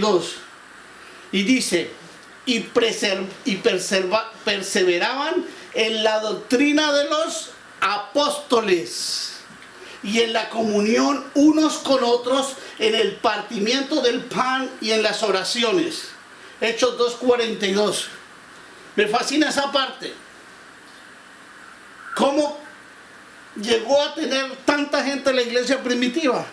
42. Y dice, perseveraban en la doctrina de los apóstoles y en la comunión unos con otros, en el partimiento del pan y en las oraciones. Hechos 2:42. Me fascina esa parte. ¿Cómo llegó a tener tanta gente en la iglesia primitiva?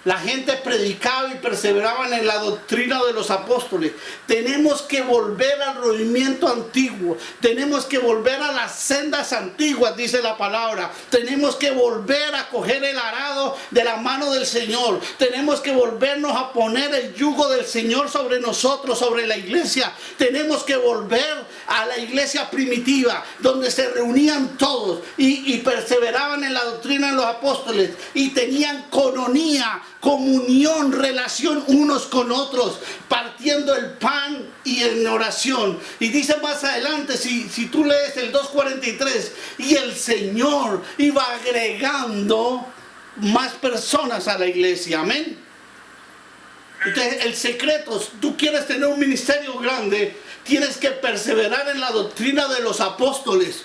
La gente predicaba y perseveraban en la doctrina de los apóstoles. Tenemos que volver al movimiento antiguo. Tenemos que volver a las sendas antiguas, dice la palabra. Tenemos que volver a coger el arado de la mano del Señor. Tenemos que volvernos a poner el yugo del Señor sobre nosotros, sobre la iglesia. Tenemos que volver a la iglesia primitiva, donde se reunían todos y perseveraban en la doctrina de los apóstoles y tenían coinonía, comunión, relación unos con otros, partiendo el pan y en oración. Y dice más adelante, si tú lees el 2:43, y el Señor iba agregando más personas a la iglesia. Amén. Entonces, el secreto, tú quieres tener un ministerio grande, tienes que perseverar en la doctrina de los apóstoles.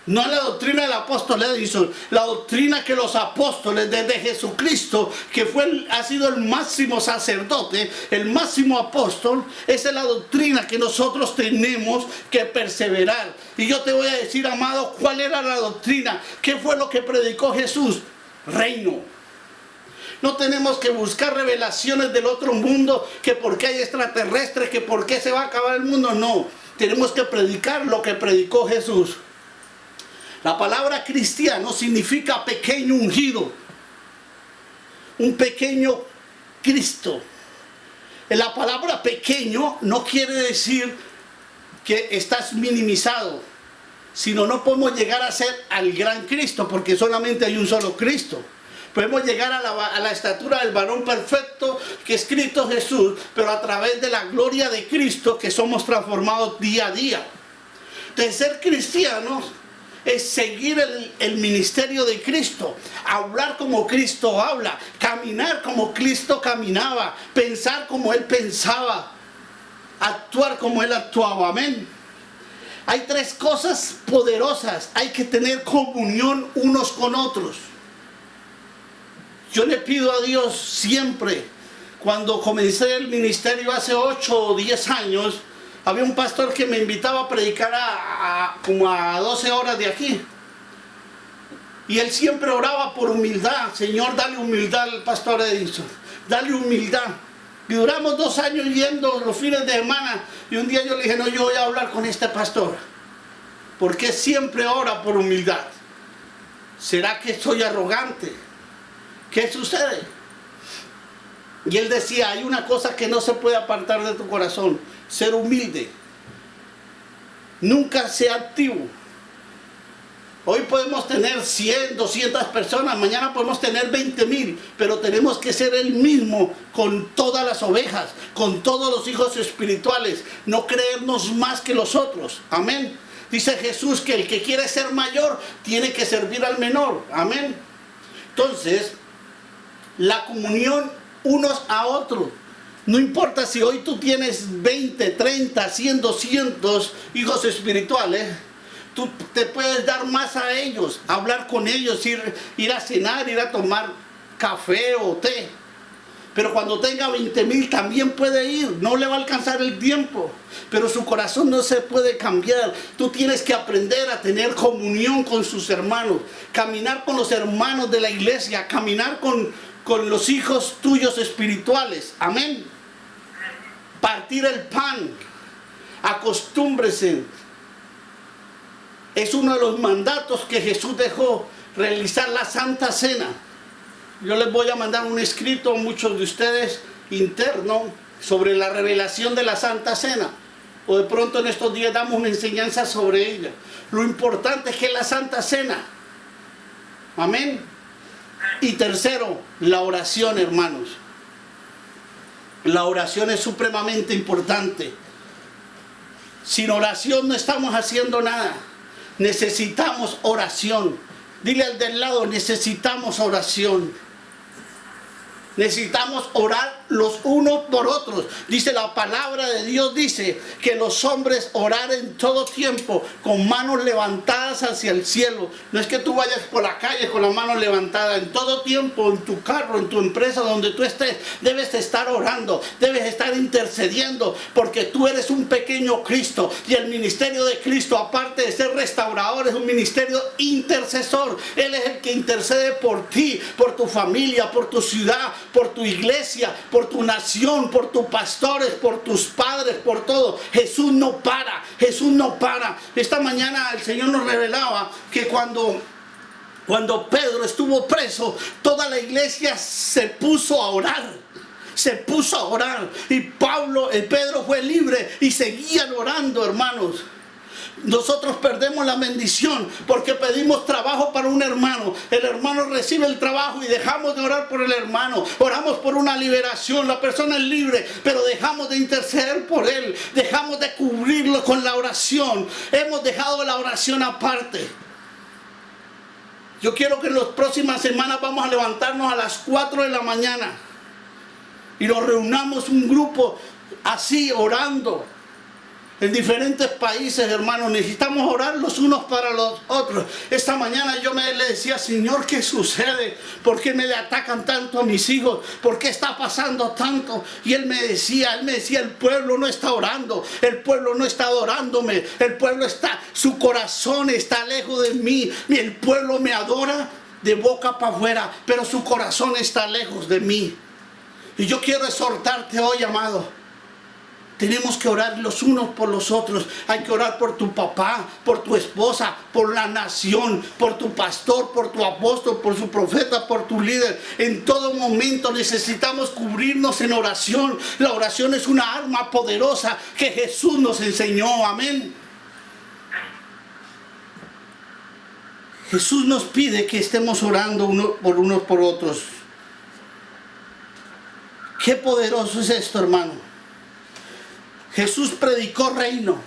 No en la doctrina del apóstol Edison, la doctrina que los apóstoles desde Jesucristo, que ha sido el máximo sacerdote, el máximo apóstol, esa es la doctrina que nosotros tenemos que perseverar. Y yo te voy a decir, amado, cuál era la doctrina, qué fue lo que predicó Jesús. Reino. No tenemos que buscar revelaciones del otro mundo, que por qué hay extraterrestres, que por qué se va a acabar el mundo. No, tenemos que predicar lo que predicó Jesús. La palabra cristiano significa pequeño ungido, un pequeño Cristo. La palabra pequeño no quiere decir que estás minimizado, sino no podemos llegar a ser al gran Cristo, porque solamente hay un solo Cristo. Podemos llegar a la estatura del varón perfecto, que es Cristo Jesús, pero a través de la gloria de Cristo, que somos transformados día a día. De ser cristianos es seguir el ministerio de Cristo, hablar como Cristo habla, caminar como Cristo caminaba, pensar como Él pensaba, actuar como Él actuaba. Amén. Hay tres cosas poderosas. Hay que tener comunión unos con otros. Yo le pido a Dios siempre, cuando comencé el ministerio hace 8 o 10 años, había un pastor que me invitaba a predicar como a 12 horas de aquí. Y él siempre oraba por humildad. Señor, dale humildad al pastor Edison. Dale humildad. Y duramos 2 años yendo los fines de semana. Y un día yo le dije, no, yo voy a hablar con este pastor, porque siempre ora por humildad. ¿Será que soy arrogante? ¿Qué sucede? Y él decía, hay una cosa que no se puede apartar de tu corazón: ser humilde. Nunca sea activo. Hoy podemos tener 100, 200 personas, mañana podemos tener 20,000, pero tenemos que ser el mismo con todas las ovejas, con todos los hijos espirituales, no creernos más que los otros. Amén. Dice Jesús que el que quiere ser mayor tiene que servir al menor. Amén. Entonces, la comunión unos a otros. No importa si hoy tú tienes 20, 30, 100, 200 hijos espirituales, tú te puedes dar más a ellos, hablar con ellos, ir a cenar, ir a tomar café o té. Pero cuando tenga 20,000 también puede ir, no le va a alcanzar el tiempo, pero su corazón no se puede cambiar. Tú tienes que aprender a tener comunión con sus hermanos, caminar con los hermanos de la iglesia, caminar con los hijos tuyos espirituales. Amén. Partir el pan, acostúmbrese. Es uno de los mandatos que Jesús dejó, realizar la Santa Cena. Yo les voy a mandar un escrito a muchos de ustedes interno sobre la revelación de la Santa Cena, o de pronto en estos días damos una enseñanza sobre ella. Lo importante es que es la Santa Cena. Amén. Y tercero, la oración, hermanos. La oración es supremamente importante. Sin oración no estamos haciendo nada. Necesitamos oración. Dile al del lado, necesitamos oración. Necesitamos orar los unos por otros. Dice la palabra de Dios, dice que los hombres orar en todo tiempo con manos levantadas hacia el cielo. No es que tú vayas por la calle con las manos levantadas. En todo tiempo, en tu carro, en tu empresa, donde tú estés, debes estar orando, debes estar intercediendo, porque tú eres un pequeño Cristo. Y el ministerio de Cristo, aparte de ser restaurador, es un ministerio intercesor. Él es el que intercede por ti, por tu familia, por tu ciudad, por tu iglesia, por tu nación, por tus pastores, por tus padres, por todo. Jesús no para, Jesús no para. Esta mañana el Señor nos revelaba que cuando Pedro estuvo preso, toda la iglesia se puso a orar. Se puso a orar. Y Pedro fue libre y seguían orando, hermanos. Nosotros perdemos la bendición porque pedimos trabajo para un hermano. El hermano recibe el trabajo y dejamos de orar por el hermano. Oramos por una liberación. La persona es libre, pero dejamos de interceder por él. Dejamos de cubrirlo con la oración. Hemos dejado la oración aparte. Yo quiero que en las próximas semanas vamos a levantarnos a las 4 de la mañana y nos reunamos un grupo así orando. En diferentes países, hermanos, necesitamos orar los unos para los otros. Esta mañana yo le decía, Señor, ¿qué sucede? ¿Por qué me le atacan tanto a mis hijos? ¿Por qué está pasando tanto? Y Él me decía, el pueblo no está orando, el pueblo no está adorándome, su corazón está lejos de mí. El pueblo me adora de boca para afuera, pero su corazón está lejos de mí. Y yo quiero exhortarte hoy, amado. Tenemos que orar los unos por los otros. Hay que orar por tu papá, por tu esposa, por la nación, por tu pastor, por tu apóstol, por su profeta, por tu líder. En todo momento necesitamos cubrirnos en oración. La oración es una arma poderosa que Jesús nos enseñó. Amén. Jesús nos pide que estemos orando unos por otros. Qué poderoso es esto, hermano. Jesús predicó reino.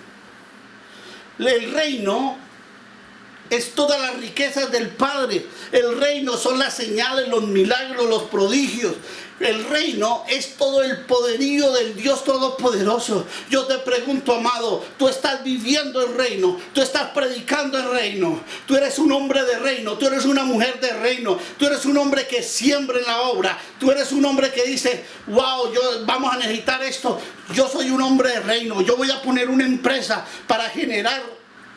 El reino es todas las riquezas del Padre. El reino son las señales, los milagros, los prodigios. El reino es todo el poderío del Dios Todopoderoso. Yo te pregunto, amado, tú estás viviendo el reino, tú estás predicando el reino, tú eres un hombre de reino, tú eres una mujer de reino, tú eres un hombre que siembra en la obra, tú eres un hombre que dice, wow, vamos a necesitar esto. Yo soy un hombre de reino, yo voy a poner una empresa para generar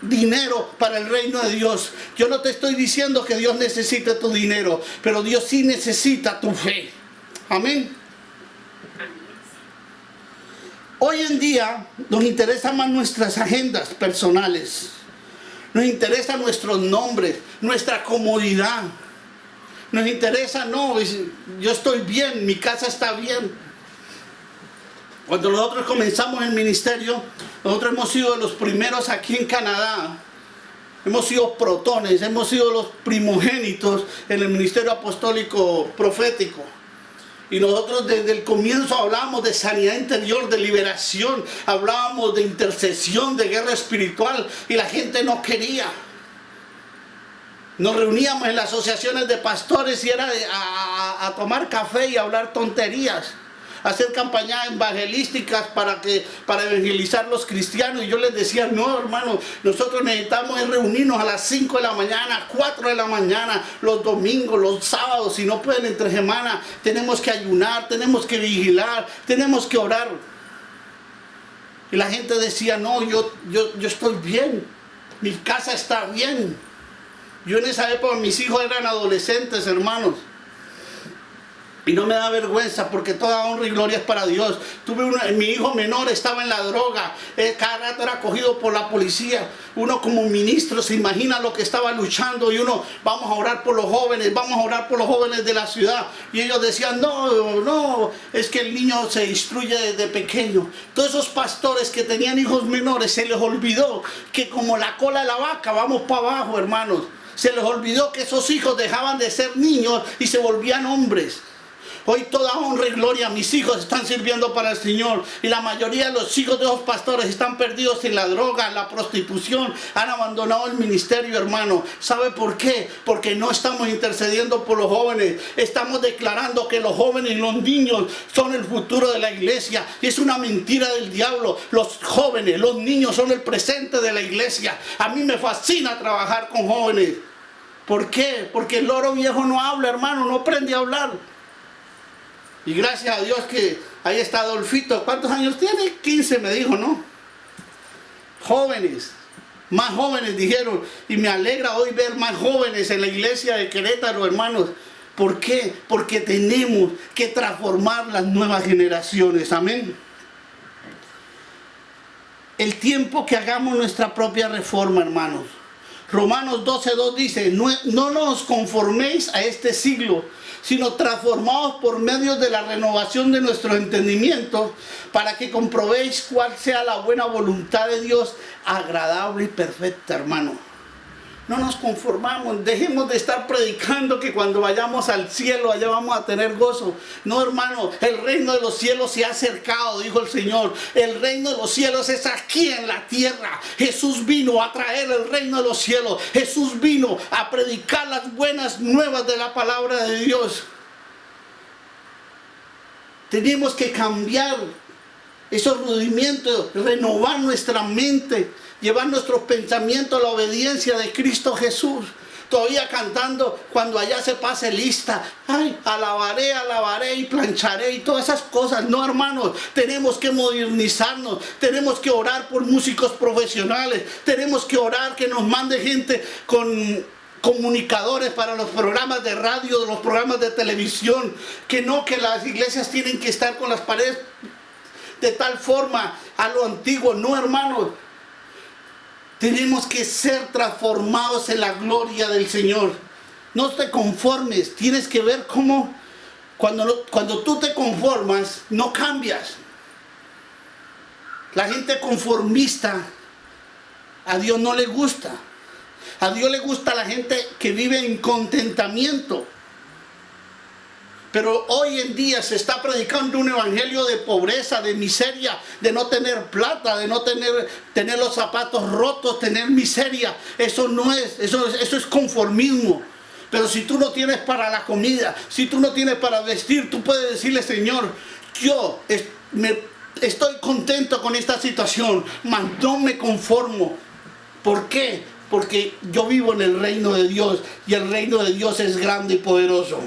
dinero para el reino de Dios. Yo no te estoy diciendo que Dios necesite tu dinero, pero Dios sí necesita tu fe. Amén. Hoy en día nos interesan más nuestras agendas personales, nos interesan nuestros nombres, nuestra comodidad, nos interesa, no, yo estoy bien, mi casa está bien. Cuando nosotros comenzamos el ministerio, nosotros hemos sido de los primeros aquí en Canadá. Hemos sido protones, hemos sido los primogénitos en el ministerio apostólico profético. Y nosotros desde el comienzo hablábamos de sanidad interior, de liberación, hablábamos de intercesión, de guerra espiritual, y la gente no quería. Nos reuníamos en las asociaciones de pastores y era a tomar café y a hablar tonterías, hacer campañas evangelísticas para evangelizar los cristianos. Y yo les decía, no, hermano, nosotros necesitamos reunirnos a las 5 de la mañana, 4 de la mañana, los domingos, los sábados. Si no pueden entre semana, tenemos que ayunar, tenemos que vigilar, tenemos que orar. Y la gente decía, no, yo estoy bien, mi casa está bien. Yo en esa época mis hijos eran adolescentes, hermanos. Y no me da vergüenza porque toda honra y gloria es para Dios. Mi hijo menor estaba en la droga. Cada rato era cogido por la policía. Uno como ministro se imagina lo que estaba luchando. Y uno, vamos a orar por los jóvenes, vamos a orar por los jóvenes de la ciudad. Y ellos decían, no, es que el niño se instruye desde pequeño. Todos esos pastores que tenían hijos menores, se les olvidó que como la cola de la vaca, vamos para abajo, hermanos. Se les olvidó que esos hijos dejaban de ser niños y se volvían hombres. Hoy toda honra y gloria, mis hijos están sirviendo para el Señor. Y la mayoría de los hijos de los pastores están perdidos en la droga, en la prostitución. Han abandonado el ministerio, hermano. ¿Sabe por qué? Porque no estamos intercediendo por los jóvenes. Estamos declarando que los jóvenes y los niños son el futuro de la iglesia. Y es una mentira del diablo. Los jóvenes, los niños son el presente de la iglesia. A mí me fascina trabajar con jóvenes. ¿Por qué? Porque el loro viejo no habla, hermano, no aprende a hablar. Y gracias a Dios que ahí está Adolfito. ¿Cuántos años tiene? 15 me dijo, ¿no? Jóvenes, más jóvenes dijeron. Y me alegra hoy ver más jóvenes en la iglesia de Querétaro, hermanos. ¿Por qué? Porque tenemos que transformar las nuevas generaciones. Amén. El tiempo que hagamos nuestra propia reforma, hermanos. Romanos 12:2 dice, no nos conforméis a este siglo, sino transformaos por medio de la renovación de nuestro entendimiento, para que comprobéis cuál sea la buena voluntad de Dios, agradable y perfecta, hermano. No nos conformamos, dejemos de estar predicando que cuando vayamos al cielo allá vamos a tener gozo. No, hermano, el reino de los cielos se ha acercado, dijo el Señor. El reino de los cielos es aquí en la tierra. Jesús vino a traer el reino de los cielos. Jesús vino a predicar las buenas nuevas de la palabra de Dios. Tenemos que cambiar esos rudimentos, renovar nuestra mente, llevar nuestros pensamientos a la obediencia de Cristo Jesús. Todavía cantando cuando allá se pase lista. Ay, alabaré y plancharé y todas esas cosas. No, hermanos, tenemos que modernizarnos. Tenemos que orar por músicos profesionales. Tenemos que orar que nos mande gente con comunicadores para los programas de radio, los programas de televisión. Que no, que las iglesias tienen que estar con las paredes de tal forma a lo antiguo. No, hermanos. Tenemos que ser transformados en la gloria del Señor. No te conformes. Tienes que ver cómo cuando tú te conformas, no cambias. La gente conformista a Dios no le gusta. A Dios le gusta la gente que vive en contentamiento. Pero hoy en día se está predicando un evangelio de pobreza, de miseria, de no tener plata, de no tener los zapatos rotos, tener miseria. Eso no es, eso es conformismo. Pero si tú no tienes para la comida, si tú no tienes para vestir, tú puedes decirle, Señor, yo estoy contento con esta situación, mas no me conformo. ¿Por qué? Porque yo vivo en el reino de Dios y el reino de Dios es grande y poderoso.